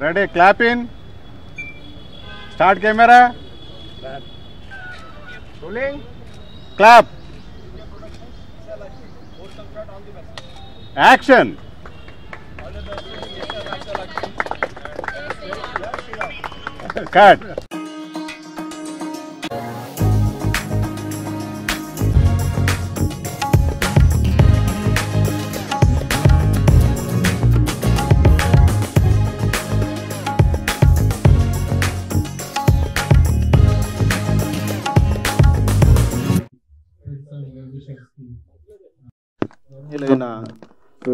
Ready, clap in. Start camera. Rolling. Clap. Action. Cut.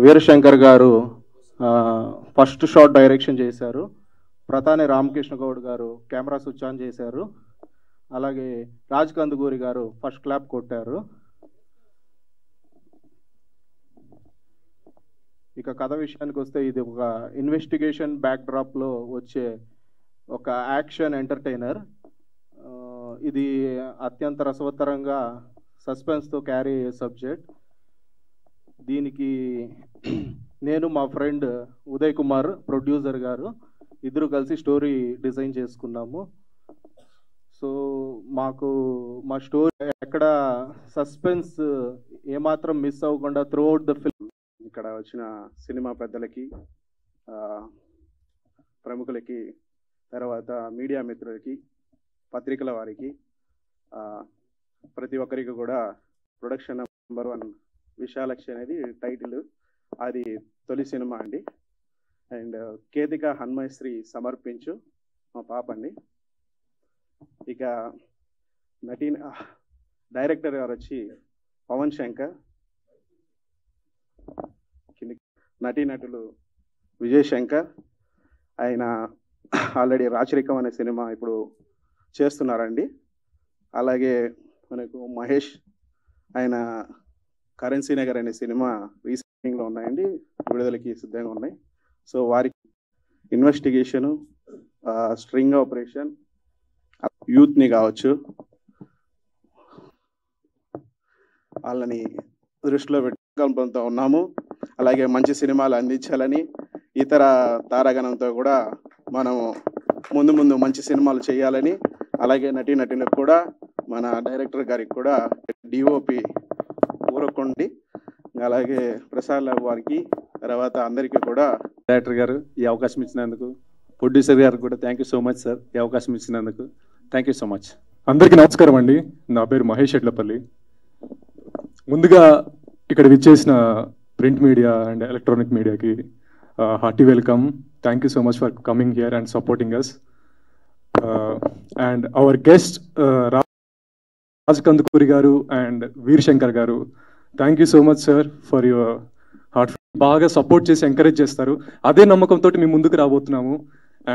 Veerashankar గారు first shot direction చేశారు. ప్రతాని రామకృష్ణ గౌడ్ గారు camera switch on చేశారు. అలాగే రాజ్ కందుకూరి గారు ఫస్ట్ క్లాప్ కొట్టారు. ఇక కథ విషయానికి వస్తే ఇది ఒక ఇన్వెస్టిగేషన్ బ్యాక్డ్రాప్లో వచ్చే ఒక యాక్షన్ ఎంటర్టైనర్. ఇది అత్యంత రసవత్తరంగా సస్పెన్స్తో క్యారీ అయ్యే సబ్జెక్ట్. దీనికి నేను మా ఫ్రెండ్ ఉదయ్ కుమార్ ప్రొడ్యూసర్ గారు ఇద్దరు కలిసి స్టోరీ డిజైన్ చేసుకున్నాము. సో మా స్టోరీ ఎక్కడ సస్పెన్స్ ఏమాత్రం మిస్ అవ్వకుండా త్రూ అవుట్ ద ఫిల్మ్. ఇక్కడ వచ్చిన సినిమా పెద్దలకి, ప్రముఖులకి, తర్వాత మీడియా మిత్రులకి, పత్రికల వారికి, ప్రతి ఒక్కరికి కూడా ప్రొడక్షన్ నెంబర్ 1 విశాలాక్షి అనేది టైటిల్. అది తొలి సినిమా అండి. అండ్ కేతిక హన్మయశ్రీ సమర్పించు మా పాప అండి. ఇక డైరెక్టర్ గారు వచ్చి పవన్ శంకర్, నటీనటులు విజయ్ శంకర్. ఆయన ఆల్రెడీ రాచరికం అనే సినిమా ఇప్పుడు చేస్తున్నారండి. అలాగే మనకు మహేష్, ఆయన కరెన్సీ నగర్ అనే సినిమా రీసెంటింగ్లో ఉన్నాయండి, విడుదలకి సిద్ధంగా ఉన్నాయి. సో వారికి ఇన్వెస్టిగేషను, స్ట్రింగ్ ఆపరేషన్, యూత్ని కావచ్చు వాళ్ళని దృష్టిలో పెట్టుకుంటూ ఉన్నాము. అలాగే మంచి సినిమాలు అందించాలని ఇతర తారాగణంతో కూడా మనము ముందు మంచి సినిమాలు చేయాలని, అలాగే నటీనటులకు కూడా మన డైరెక్టర్ గారికి కూడా డిఓపి ఊరకొండి, అలాగే ప్రసాద్ లాబ్ వారికి, తర్వాత అందరికీ కూడా డైరెక్టర్ గారు ఈ అవకాశం ఇచ్చినందుకు, ప్రొడ్యూసర్ గారికి కూడా thank you so much sir ఈ అవకాశం ఇచ్చినందుకు. Thank you so much. అందరికీ నమస్కారం అండి. నా పేరు మహేష్ ఎడ్లపల్లి. ముందుగా ఇక్కడ విచ్చేసిన ప్రింట్ మీడియా అండ్ ఎలక్ట్రానిక్ మీడియాకి hearty welcome. Thank you so much for coming here and supporting us. And our guest Raj Kandukuri garu and Veerashankar garu, thank you so much sir for your heart. బాగా సపోర్ట్ చేసి ఎంకరేజ్ చేస్తారు. అదే నమ్మకంతో మేము ముందుకు రాబోతున్నాము.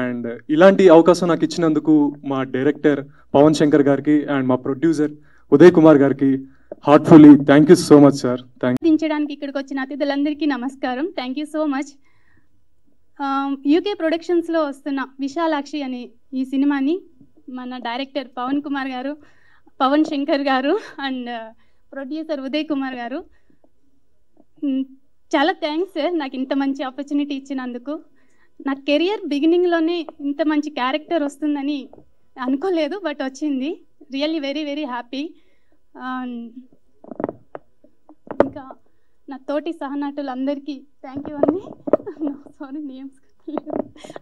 అండ్ ఇలాంటి అవకాశం నాకు ఇచ్చినందుకు మా డైరెక్టర్ పవన్ శంకర్ గారికి అండ్ మా ప్రొడ్యూసర్ ఉదయ్ కుమార్ గారికి heartfully thank you so much sir. దించడానికి ఇక్కడికి వచ్చిన అతిథులందరికీ నమస్కారం. Thank you so much. UK ప్రొడక్షన్స్లో వస్తున్న విశాలాక్షి అనే ఈ సినిమాని మన డైరెక్టర్ పవన్ శంకర్ గారు అండ్ ప్రొడ్యూసర్ ఉదయ్ కుమార్ గారు, చాలా థ్యాంక్స్ సార్ నాకు ఇంత మంచి ఆపర్చునిటీ ఇచ్చినందుకు. నా కెరియర్ బిగినింగ్లోనే ఇంత మంచి క్యారెక్టర్ వస్తుందని అనుకోలేదు, బట్ వచ్చింది. Really very very happy. ఇంకా నా తోటి సహనటులందరికీ థ్యాంక్ యూ అండి. Sorry names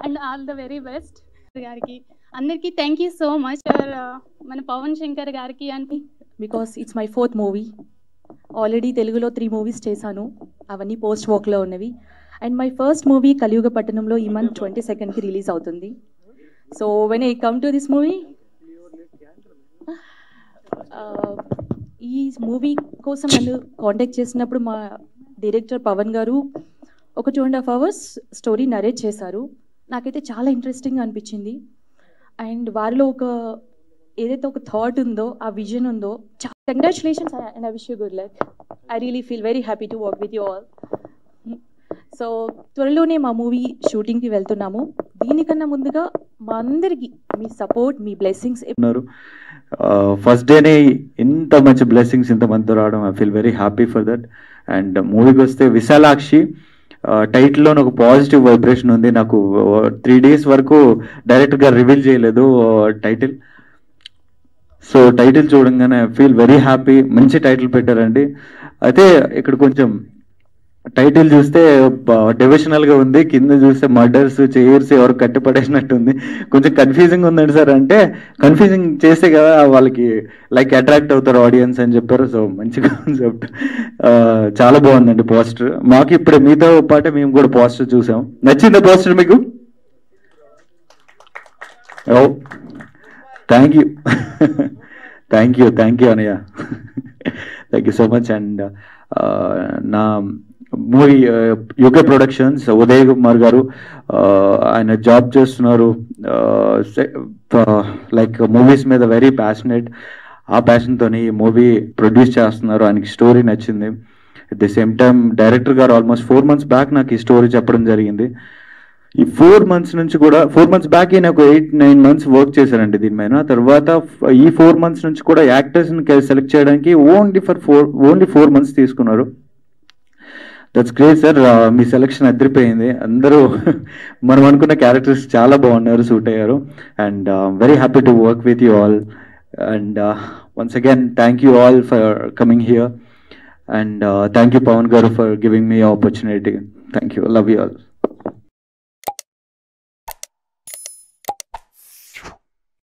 and all the very best గారికి అందరికీ థ్యాంక్ యూ సో మచ్. మన పవన్ శంకర్ గారికి అండి, because it's my 4th movie. Already తెలుగులో 3 మూవీస్ చేశాను, అవన్నీ పోస్ట్ వర్క్లో ఉన్నవి. అండ్ మై ఫస్ట్ మూవీ కలియుగ పట్టణంలో ఈ మంత్ 22కి రిలీజ్ అవుతుంది. So when I come to this movie, ఈ మూవీ కోసం నన్ను కాంటాక్ట్ చేసినప్పుడు మా డైరెక్టర్ పవన్ గారు ఒక 2.5 hours స్టోరీ నరేట్ చేశారు. నాకైతే చాలా ఇంట్రెస్టింగ్గా అనిపించింది. అండ్ వారిలో ఏదైతే ఒక థాట్ ఉందో, ఆ విజన్ ఉందో, congratulations and I wish you good luck. I really feel very happy to work with you all. So త్వరలోనే మా మూవీ షూటింగ్కి వెళ్తున్నాము. దీనికన్నా ముందుగా మా అందరికీ మీ సపోర్ట్, మీ బ్లెస్సింగ్స్ ఉన్నారు. ఫస్ట్ డేనే ఇంత మంచి బ్లెస్సింగ్స్ ఇంతమందితో రావడం, I feel very happy for that. And మూవీకి వస్తే విశాలాక్షి టైటిల్లో ఒక పాజిటివ్ వైబ్రేషన్ ఉంది. నాకు 3 days వరకు డైరెక్ట్గా రివీల్ చేయలేదు టైటిల్. సో టైటిల్ చూడంగానే ఐ ఫీల్ వెరీ హ్యాపీ. మంచి టైటిల్ పెట్టారండి. అయితే ఇక్కడ కొంచెం టైటిల్ చూస్తే డివిజనల్గా ఉంది, కింద చూస్తే మర్డర్స్ చైర్స్ ఎవరు కట్టిపడేసినట్టు ఉంది. కొంచెం కన్ఫ్యూజింగ్ ఉందండి సార్. అంటే కన్ఫ్యూజింగ్ చేస్తే కదా వాళ్ళకి లైక్ అట్రాక్ట్ అవుతారు ఆడియన్స్ అని చెప్పారు. సో మంచి కాన్సెప్ట్, చాలా బాగుందండి పోస్టర్. మాకు ఇప్పుడు మీతో పాటే మేము కూడా పోస్టర్ చూసాం. నచ్చిందా పోస్టర్ మీకు? Oh thank you thank you అనయ్య. Thank you so much. And నా movie UK productions Uday Kumar గారు ఆయన జాబ్ చేస్తున్నారు. లైక్ మూవీస్ మీద వెరీ ప్యాషనేట్. ఆ ప్యాషన్తో ఈ మూవీ ప్రొడ్యూస్ చేస్తున్నారు. ఆయనకి స్టోరీ నచ్చింది. At the same time director గారు ఆల్మోస్ట్ 4 months బ్యాక్ నాకు ఈ స్టోరీ చెప్పడం జరిగింది. ఈ 4 months నుంచి కూడా 4 months బ్యాక్ నాకు 8-9 months వర్క్ చేశానండి దీని మీద. తర్వాత ఈ 4 months నుంచి కూడా యాక్టర్స్ని సెలెక్ట్ చేయడానికి ఓన్లీ 4 months తీసుకున్నారు. That's great sir. మీ సెలెక్షన్ అదిరిపోయింది. అందరూ మనం అనుకున్న క్యారెక్టర్స్ చాలా బాగున్నారు, సూట్ అయ్యారు. And very happy to work with you all. And once again thank you all for coming here. And thank you Pavan గారు for giving me opportunity. Thank you. Love you all.